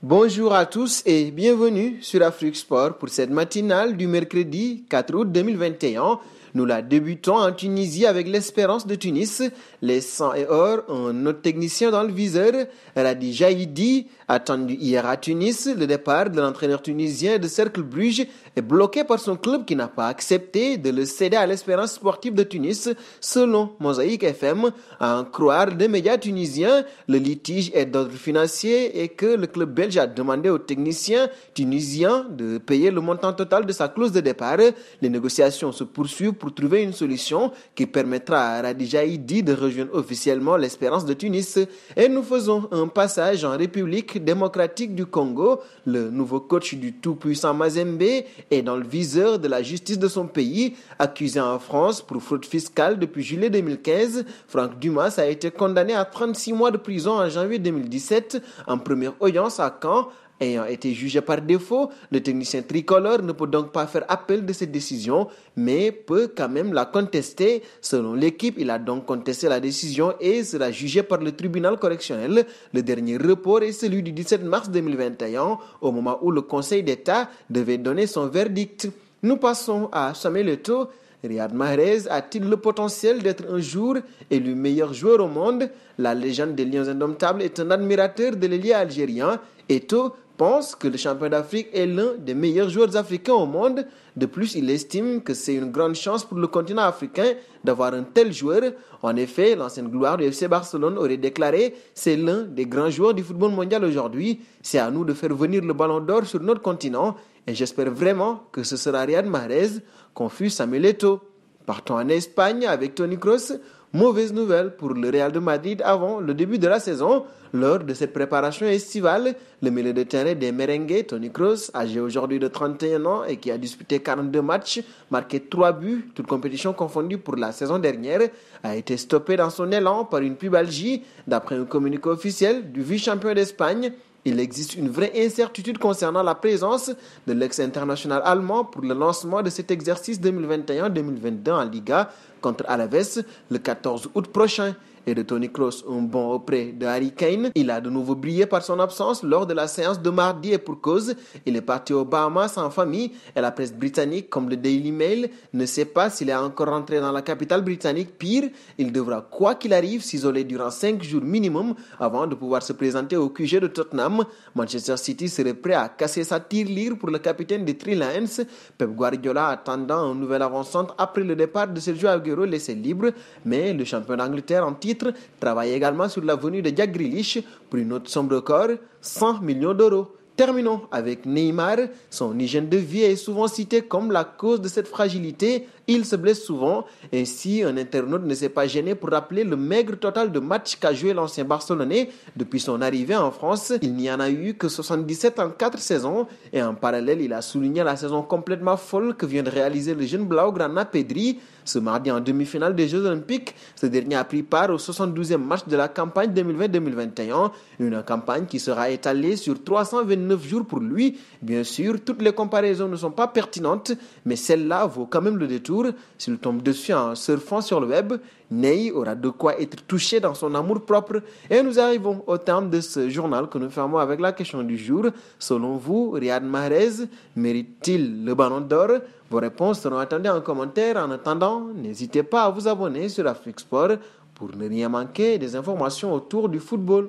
Bonjour à tous et bienvenue sur Afrique Sport pour cette matinale du mercredi 4 août 2021. Nous la débutons en Tunisie avec l'Espérance de Tunis. Les 100 et or, un autre technicien dans le viseur, Radi Jaïdi, attendu hier à Tunis. Le départ de l'entraîneur tunisien de Cercle Bruges est bloqué par son club qui n'a pas accepté de le céder à l'Espérance sportive de Tunis, selon Mosaïque FM. À en croire des médias tunisiens, le litige est d'ordre financier et que le club belge a demandé aux techniciens tunisiens de payer le montant total de sa clause de départ. Les négociations se poursuivent pour trouver une solution qui permettra à Radi Jaïdi de rejoindre officiellement l'Espérance de Tunis. Et nous faisons un passage en République démocratique du Congo. Le nouveau coach du tout-puissant Mazembe est dans le viseur de la justice de son pays. Accusé en France pour fraude fiscale depuis juillet 2015, Franck Dumas a été condamné à 36 mois de prison en janvier 2017 en première audience à Caen. Ayant été jugé par défaut, le technicien tricolore ne peut donc pas faire appel de cette décision, mais peut quand même la contester. Selon l'équipe, il a donc contesté la décision et sera jugé par le tribunal correctionnel. Le dernier report est celui du 17 mars 2021, au moment où le Conseil d'État devait donner son verdict. Nous passons à Samuel Eto'o. Riyad Mahrez a-t-il le potentiel d'être un jour élu meilleur joueur au monde? La légende des Lions indomptables est un admirateur de l'ailier algérien. Eto'o pense que le champion d'Afrique est l'un des meilleurs joueurs africains au monde. De plus, il estime que c'est une grande chance pour le continent africain d'avoir un tel joueur. En effet, l'ancienne gloire du FC Barcelone aurait déclaré « C'est l'un des grands joueurs du football mondial aujourd'hui. C'est à nous de faire venir le ballon d'or sur notre continent. Et j'espère vraiment que ce sera Riyad Mahrez, confus Samuel Eto'o. » Partons en Espagne avec Toni Kroos. Mauvaise nouvelle pour le Real de Madrid avant le début de la saison. Lors de cette préparation estivale, le milieu de terrain des merengues, Toni Kroos, âgé aujourd'hui de 31 ans et qui a disputé 42 matchs, marqué 3 buts, toutes compétitions confondues pour la saison dernière, a été stoppé dans son élan par une pubalgie. D'après un communiqué officiel du vice-champion d'Espagne, il existe une vraie incertitude concernant la présence de l'ex-international allemand pour le lancement de cet exercice 2021-2022 en Liga contre Alaves le 14 août prochain. Et de Toni Kroos, un bon auprès de Harry Kane. Il a de nouveau brillé par son absence lors de la séance de mardi et pour cause. Il est parti aux Bahamas en famille et la presse britannique, comme le Daily Mail, ne sait pas s'il est encore rentré dans la capitale britannique. Pire, il devra, quoi qu'il arrive, s'isoler durant 5 jours minimum avant de pouvoir se présenter au QG de Tottenham. Manchester City serait prêt à casser sa tirelire pour le capitaine des Three Lions. Pep Guardiola attendant un nouvel avant-centre après le départ de Sergio Aguero laissé libre, mais le champion d'Angleterre en titre travaille également sur la venue de Jack Grealish pour une autre somme record, 100 millions d'euros. Terminons avec Neymar. Son hygiène de vie est souvent citée comme la cause de cette fragilité. Il se blesse souvent. Ainsi, un internaute ne s'est pas gêné pour rappeler le maigre total de matchs qu'a joué l'ancien Barcelonais depuis son arrivée en France. Il n'y en a eu que 77 en 4 saisons. Et en parallèle, il a souligné la saison complètement folle que vient de réaliser le jeune Blaugrana Pedri. Ce mardi en demi-finale des Jeux Olympiques, ce dernier a pris part au 72e match de la campagne 2020-2021. Une campagne qui sera étalée sur 329 jours pour lui. Bien sûr, toutes les comparaisons ne sont pas pertinentes, mais celle-là vaut quand même le détour. S'il tombe dessus en surfant sur le web, Ney aura de quoi être touché dans son amour-propre. Et nous arrivons au terme de ce journal que nous fermons avec la question du jour. Selon vous, Riyad Mahrez mérite-t-il le ballon d'or? Vos réponses seront attendues en commentaire. En attendant, n'hésitez pas à vous abonner sur Afrique Sport pour ne rien manquer des informations autour du football.